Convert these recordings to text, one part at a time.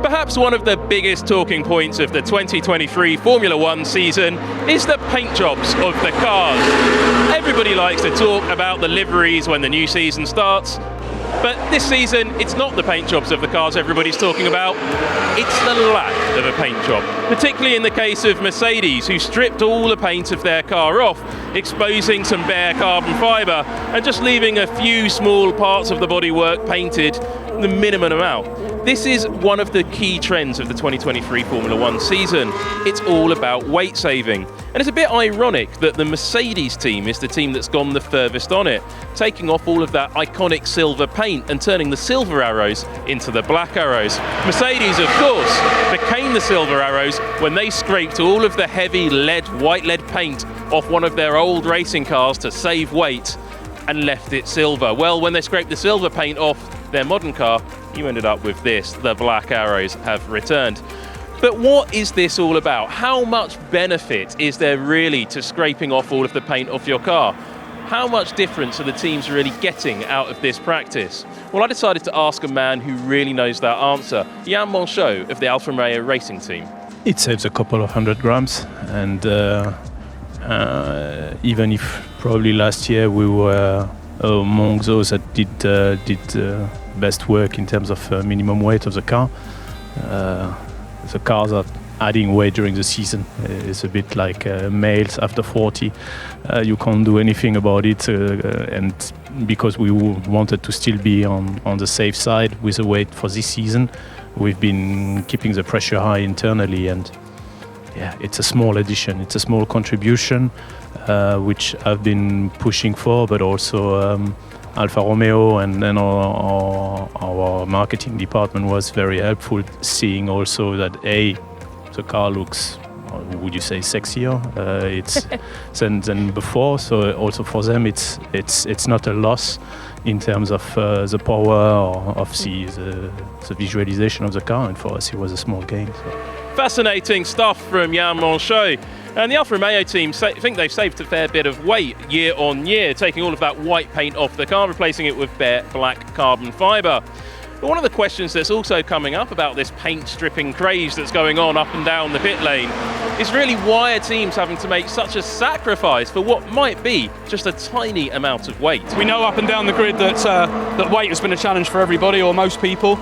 Perhaps one of the biggest talking points of the 2023 Formula One season is the paint jobs of the cars. Everybody likes to talk about the liveries when the new season starts, but this season it's not the paint jobs of the cars everybody's talking about, it's the lack of a paint job. Particularly in the case of Mercedes, who stripped all the paint of their car off, exposing some bare carbon fibre and just leaving a few small parts of the bodywork painted, the minimum amount. This is one of the key trends of the 2023 Formula One season. It's all about weight saving. And it's a bit ironic that the Mercedes team is the team that's gone the furthest on it, taking off all of that iconic silver paint and turning the silver arrows into the black arrows. Mercedes, of course, became the silver arrows when they scraped all of the heavy white lead paint off one of their old racing cars to save weight and left it silver. Well, when they scraped the silver paint off their modern car, you ended up with this. The black arrows have returned. But what is this all about? How much benefit is there really to scraping off all of the paint off your car? How much difference are the teams really getting out of this practice? Well, I decided to ask a man who really knows that answer, Yann Monchaux of the Alfa Romeo racing team. It saves a couple of 100 grams, and even if probably last year we were among those that did best work in terms of minimum weight of the car. The cars are adding weight during the season. It's a bit like males after 40. You can't do anything about it, and because we wanted to still be on the safe side with the weight for this season, we've been keeping the pressure high internally, and yeah, it's a small addition, it's a small contribution, which I've been pushing for, but also Alfa Romeo and then our marketing department was very helpful, seeing also that the car looks, would you say, sexier than before. So also for them, it's not a loss in terms of the power or of the visualization of the car, and for us it was a small gain. So. Fascinating stuff from Yann Monchaux. And the Alfa Romeo team think they've saved a fair bit of weight year on year, taking all of that white paint off the car, replacing it with bare black carbon fibre. But one of the questions that's also coming up about this paint stripping craze that's going on up and down the pit lane is really why are teams having to make such a sacrifice for what might be just a tiny amount of weight? We know up and down the grid that weight has been a challenge for everybody, or most people.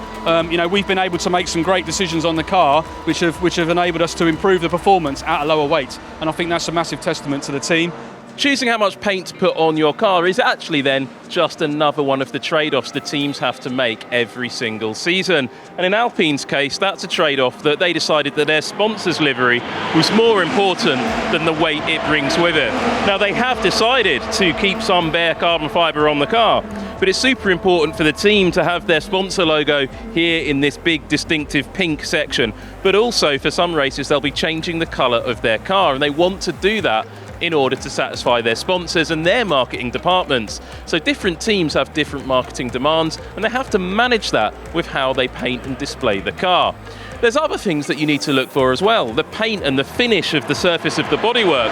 We've been able to make some great decisions on the car which have enabled us to improve the performance at a lower weight, and I think that's a massive testament to the team. Choosing how much paint to put on your car is actually then just another one of the trade-offs the teams have to make every single season. And in Alpine's case, that's a trade-off that they decided that their sponsor's livery was more important than the weight it brings with it. Now, they have decided to keep some bare carbon fibre on the car, but it's super important for the team to have their sponsor logo here in this big distinctive pink section. But also for some races, they'll be changing the colour of their car, and they want to do that in order to satisfy their sponsors and their marketing departments. So different teams have different marketing demands, and they have to manage that with how they paint and display the car. There's other things that you need to look for as well. The paint and the finish of the surface of the bodywork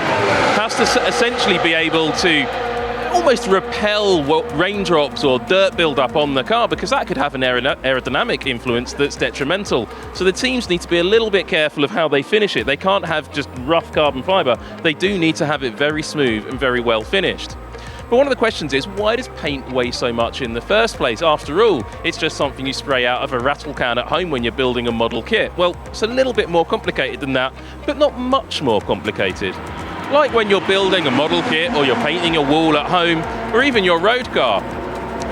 has to essentially be able to almost repel raindrops or dirt build-up on the car, because that could have an aerodynamic influence that's detrimental. So the teams need to be a little bit careful of how they finish it. They can't have just rough carbon fibre. They do need to have it very smooth and very well finished. But one of the questions is, why does paint weigh so much in the first place? After all, it's just something you spray out of a rattle can at home when you're building a model kit. Well, it's a little bit more complicated than that, but not much more complicated. Like when you're building a model kit, or you're painting a wall at home, or even your road car,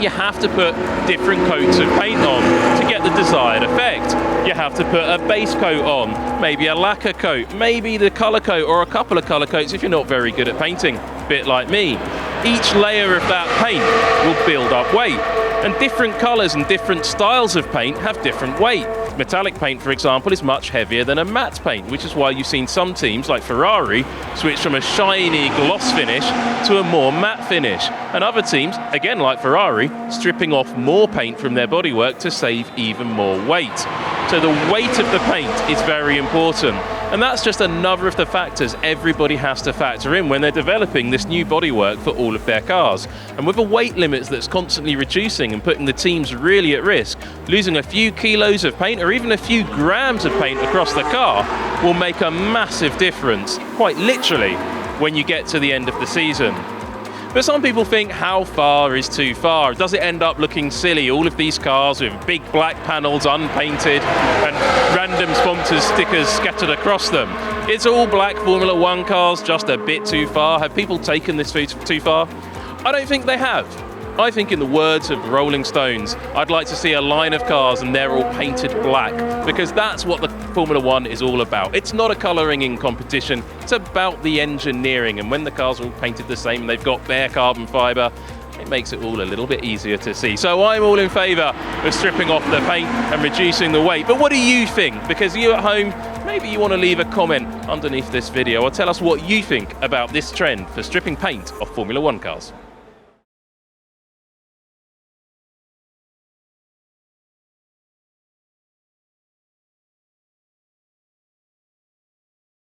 you have to put different coats of paint on to get the desired effect. You have to put a base coat on, maybe a lacquer coat, maybe the colour coat or a couple of colour coats if you're not very good at painting, a bit like me. Each layer of that paint will build up weight, and different colours and different styles of paint have different weight. Metallic paint, for example, is much heavier than a matte paint, which is why you've seen some teams like Ferrari switch from a shiny gloss finish to a more matte finish, and other teams, again like Ferrari, stripping off more paint from their bodywork to save even more weight. So the weight of the paint is very important. And that's just another of the factors everybody has to factor in when they're developing this new bodywork for all of their cars. And with a weight limit that's constantly reducing and putting the teams really at risk, losing a few kilos of paint or even a few grams of paint across the car will make a massive difference, quite literally, when you get to the end of the season. But some people think, how far is too far? Does it end up looking silly? All of these cars with big black panels, unpainted, and random sponsors stickers scattered across them. It's all black Formula One cars, just a bit too far. Have people taken this too far? I don't think they have. I think, in the words of Rolling Stones, I'd like to see a line of cars and they're all painted black, because that's what the Formula One is all about. It's not a colouring in competition, it's about the engineering, and when the cars are all painted the same and they've got bare carbon fibre, it makes it all a little bit easier to see. So I'm all in favour of stripping off the paint and reducing the weight. But what do you think? Because you at home, maybe you want to leave a comment underneath this video or tell us what you think about this trend for stripping paint off Formula One cars.